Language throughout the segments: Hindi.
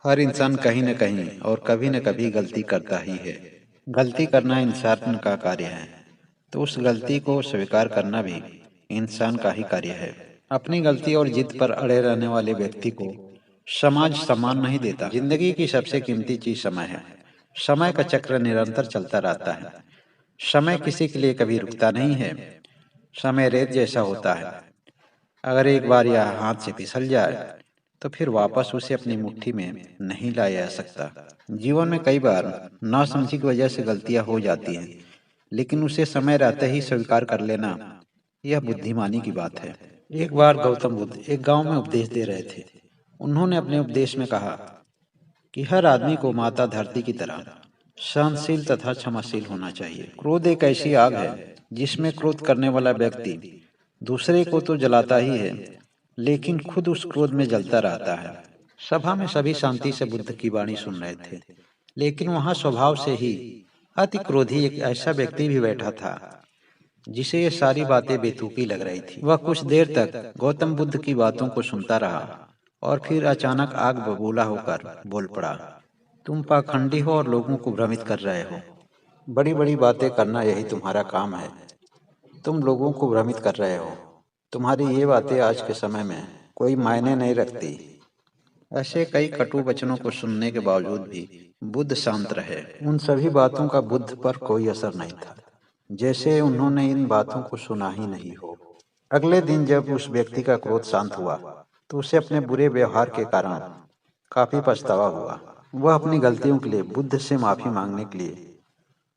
हर इंसान कहीं न कहीं और कभी न कभी गलती करता ही है। गलती करना इंसान का कार्य है, तो उस गलती को स्वीकार करना भी इंसान का ही कार्य है। अपनी गलती और जिद पर अड़े रहने वाले व्यक्ति को समाज सम्मान नहीं देता। जिंदगी की सबसे कीमती चीज समय है। समय का चक्र निरंतर चलता रहता है। समय किसी के लिए कभी रुकता नहीं है। समय रेत जैसा होता है। अगर एक बार यह हाथ से फिसल जाए तो फिर वापस उसे अपनी मुट्ठी में नहीं लाया जा सकता। जीवन में कई बार नासमझी की वजह से गलतियां हो जाती हैं, लेकिन उसे समय रहते ही स्वीकार कर लेना यह बुद्धिमानी की बात है। एक बार गौतम बुद्ध एक गांव में उपदेश दे रहे थे। उन्होंने अपने उपदेश में कहा कि हर आदमी को माता धरती की तरह सहनशील तथा क्षमाशील होना चाहिए। क्रोध एक ऐसी आग है जिसमें क्रोध करने वाला व्यक्ति दूसरे को तो जलाता ही है, लेकिन खुद उस क्रोध में जलता रहता है। सभा में सभी शांति से बुद्ध की वाणी सुन रहे थे, लेकिन वहां स्वभाव से ही अति क्रोधी एक ऐसा व्यक्ति भी बैठा था जिसे ये सारी बातें बेतुकी लग रही थी। वह कुछ देर तक गौतम बुद्ध की बातों को सुनता रहा और फिर अचानक आग बबूला होकर बोल पड़ा, तुम पाखंडी हो और लोगों को भ्रमित कर रहे हो। बड़ी बड़ी बातें करना यही तुम्हारा काम है। तुम लोगों को भ्रमित कर रहे हो। तुम्हारी ये बातें आज के समय में कोई मायने नहीं रखती। ऐसे कई कटु वचनों को सुनने के बावजूद भी बुद्ध शांत रहे। उन सभी बातों का बुद्ध पर कोई असर नहीं था, जैसे उन्होंने इन बातों को सुना ही नहीं हो। अगले दिन जब उस व्यक्ति का क्रोध शांत हुआ तो उसे अपने बुरे व्यवहार के कारण काफी पछतावा हुआ। वह अपनी गलतियों के लिए बुद्ध से माफी मांगने के लिए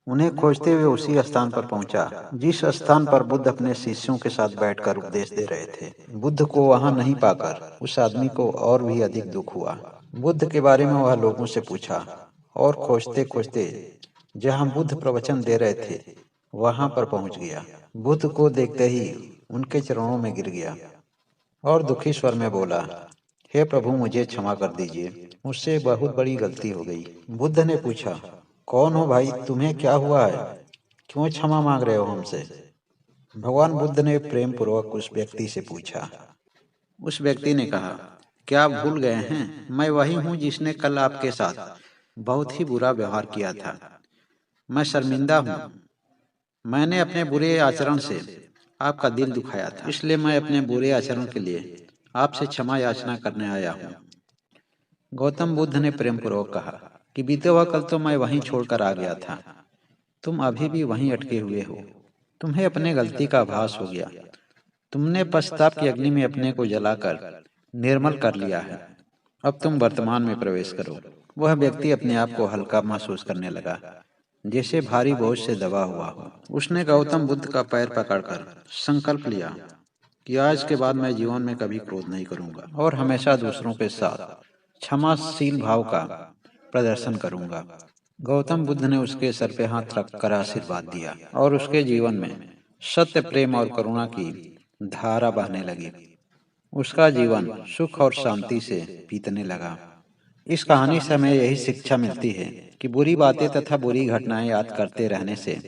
उन्हें खोजते हुए उसी स्थान पर पहुंचा जिस स्थान पर बुद्ध अपने शिष्यों के साथ बैठकर उपदेश दे रहे थे। बुद्ध को वहां नहीं पाकर उस आदमी को और भी अधिक दुख हुआ। बुद्ध के बारे में वह लोगों से पूछा और खोजते खोजते जहां बुद्ध प्रवचन दे रहे थे वहां पर पहुंच गया। बुद्ध को देखते ही उनके चरणों में गिर गया और दुखी स्वर में बोला, हे प्रभु, मुझे क्षमा कर दीजिए, मुझसे बहुत बड़ी गलती हो गई। बुद्ध ने पूछा, कौन हो भाई, तुम्हें क्या हुआ है, क्यों क्षमा मांग रहे हो हमसे? भगवान बुद्ध ने प्रेम पूर्वक उस व्यक्ति से पूछा। उस व्यक्ति ने कहा, क्या आप भूल गए हैं, मैं वही हूँ जिसने कल आपके साथ बहुत ही बुरा व्यवहार किया था। मैं शर्मिंदा हूँ। मैंने अपने बुरे आचरण से आपका दिल दुखाया था, इसलिए मैं अपने बुरे आचरण के लिए आपसे क्षमा याचना करने आया हूँ। गौतम बुद्ध ने प्रेम पूर्वक कहा कि बीते हुआ कल तो मैं वहीं छोड़कर आ गया था। तुम अभी भी वहीं अटके हुए हो। तुम्हें अपने गलती का आभास हो गया। तुमने पश्चाताप की अग्नि में अपने को जलाकर निर्मल कर लिया है। अब तुम वर्तमान में प्रवेश करो। वह व्यक्ति अपने आप को हल्का महसूस करने लगा, जैसे भारी बोझ से दबा हुआ हो। उसने गौतम बुद्ध का पैर पकड़कर संकल्प लिया कि आज के बाद मैं जीवन में कभी क्रोध नहीं करूंगा और हमेशा दूसरों के साथ क्षमाशील भाव का प्रदर्शन करूंगा। गौतम बुद्ध ने उसके सर पे हाथ रखकर आशीर्वाद दिया और उसके जीवन में सत्य, प्रेम और करुणा की धारा बहने लगी। उसका जीवन सुख और शांति से बीतने लगा। इस कहानी से हमें यही शिक्षा मिलती है कि बुरी बातें तथा बुरी घटनाएं याद करते रहने से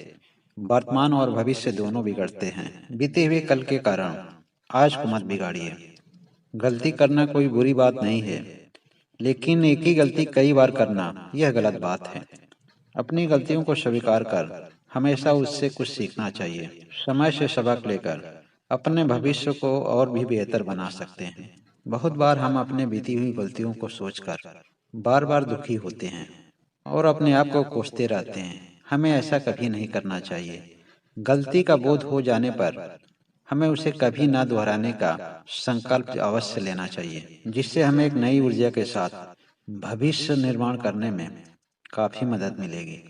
वर्तमान और भविष्य दोनों बिगड़ते हैं। बीते हुए कल के कारण आज को मत बिगाड़िए। गलती करना कोई बुरी बात नहीं है, लेकिन एक ही गलती कई बार करना यह गलत बात है। अपनी गलतियों को स्वीकार कर हमेशा उससे कुछ सीखना चाहिए। समय से सबक लेकर अपने भविष्य को और भी बेहतर बना सकते हैं। बहुत बार हम अपने बीती हुई गलतियों को सोचकर बार बार दुखी होते हैं और अपने आप को कोसते रहते हैं। हमें ऐसा कभी नहीं करना चाहिए। गलती का बोध हो जाने पर हमें उसे कभी ना दोहराने का संकल्प अवश्य लेना चाहिए, जिससे हमें एक नई ऊर्जा के साथ भविष्य निर्माण करने में काफी मदद मिलेगी।